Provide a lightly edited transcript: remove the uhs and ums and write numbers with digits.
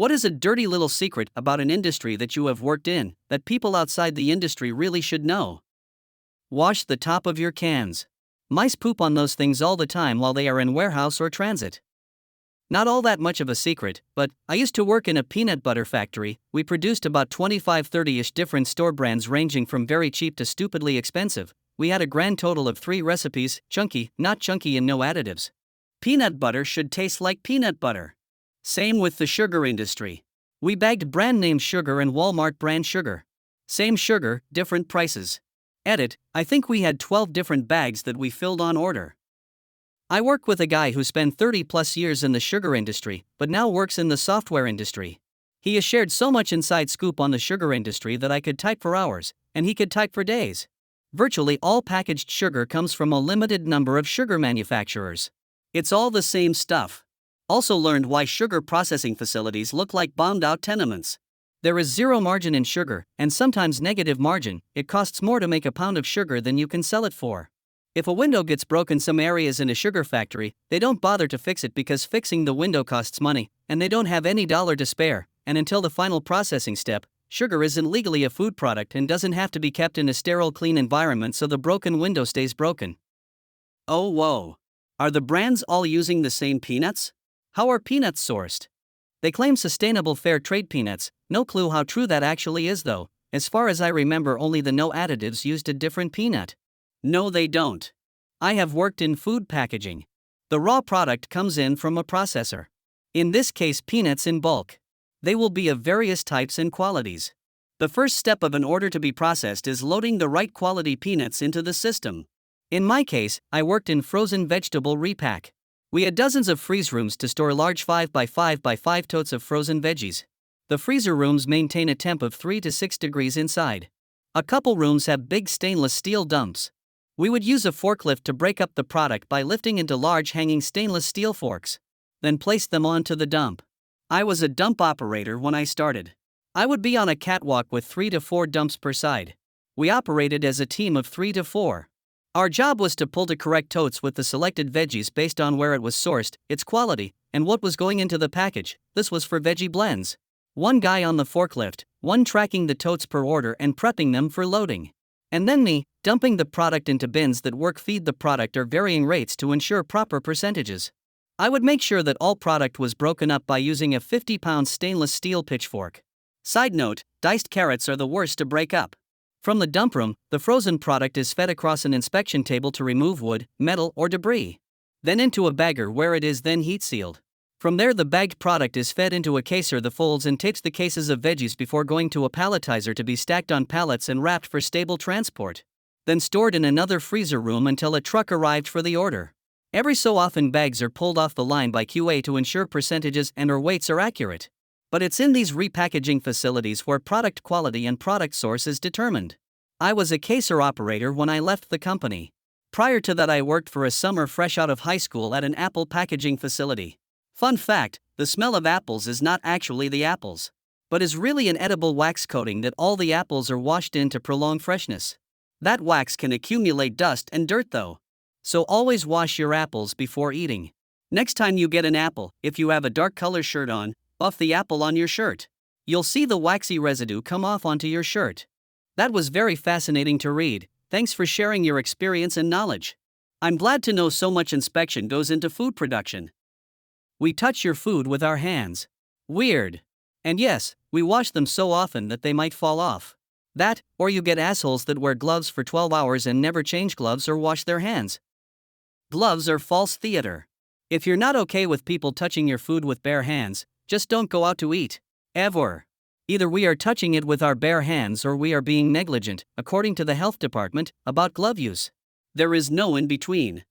What is a dirty little secret about an industry that you have worked in that people outside the industry really should know? Wash the top of your cans. Mice poop on those things all the time while they are in warehouse or transit. Not all that much of a secret, but I used to work in a peanut butter factory. We produced about 25-30-ish different store brands ranging from very cheap to stupidly expensive. We had a grand total of 3 recipes: chunky, not chunky, and no additives. Peanut butter should taste like peanut butter. Same with the sugar industry. We bagged brand name sugar and Walmart brand sugar. Same sugar, different prices. Edit, I think we had 12 different bags that we filled on order. I work with a guy who spent 30 plus years in the sugar industry, but now works in the software industry. He has shared so much inside scoop on the sugar industry that I could type for hours, and he could type for days. Virtually all packaged sugar comes from a limited number of sugar manufacturers. It's all the same stuff. Also learned why sugar processing facilities look like bombed out tenements. There is zero margin in sugar, and sometimes negative margin. It costs more to make a pound of sugar than you can sell it for. If a window gets broken some areas in a sugar factory, they don't bother to fix it because fixing the window costs money, and they don't have any dollar to spare. And until the final processing step, sugar isn't legally a food product and doesn't have to be kept in a sterile, clean environment, so the broken window stays broken. Oh whoa. Are the brands all using the same peanuts? How are peanuts sourced? They claim sustainable fair trade peanuts. No clue how true that actually is though. As far as I remember, only the no additives used a different peanut. No, they don't. I have worked in food packaging. The raw product comes in from a processor. In this case, peanuts in bulk. They will be of various types and qualities. The first step of an order to be processed is loading the right quality peanuts into the system. In my case, I worked in frozen vegetable repack. We had dozens of freeze rooms to store large 5x5x5 totes of frozen veggies. The freezer rooms maintain a temp of 3 to 6 degrees inside. A couple rooms have big stainless steel dumps. We would use a forklift to break up the product by lifting into large hanging stainless steel forks, then place them onto the dump. I was a dump operator when I started. I would be on a catwalk with 3 to 4 dumps per side. We operated as a team of 3 to 4. Our job was to pull to correct totes with the selected veggies based on where it was sourced, its quality, and what was going into the package. This was for veggie blends. One guy on the forklift, one tracking the totes per order and prepping them for loading. And then me, dumping the product into bins that work feed the product or varying rates to ensure proper percentages. I would make sure that all product was broken up by using a 50-pound stainless steel pitchfork. Side note, diced carrots are the worst to break up. From the dump room, the frozen product is fed across an inspection table to remove wood, metal, or debris. Then into a bagger where it is then heat sealed. From there, the bagged product is fed into a caser that folds and tapes the cases of veggies before going to a palletizer to be stacked on pallets and wrapped for stable transport. Then stored in another freezer room until a truck arrived for the order. Every so often bags are pulled off the line by QA to ensure percentages and/or weights are accurate. But it's in these repackaging facilities where product quality and product source is determined. I was a caser operator when I left the company. Prior to that, I worked for a summer fresh out of high school at an apple packaging facility. Fun fact, the smell of apples is not actually the apples, but is really an edible wax coating that all the apples are washed in to prolong freshness. That wax can accumulate dust and dirt though. So always wash your apples before eating. Next time you get an apple, if you have a dark color shirt on, buff the apple on your shirt. You'll see the waxy residue come off onto your shirt. That was very fascinating to read. Thanks for sharing your experience and knowledge. I'm glad to know so much inspection goes into food production. We touch your food with our hands. Weird. And yes, we wash them so often that they might fall off. That, or you get assholes that wear gloves for 12 hours and never change gloves or wash their hands. Gloves are false theater. If you're not okay with people touching your food with bare hands, just don't go out to eat. Ever. Either we are touching it with our bare hands or we are being negligent, according to the health department, about glove use. There is no in between.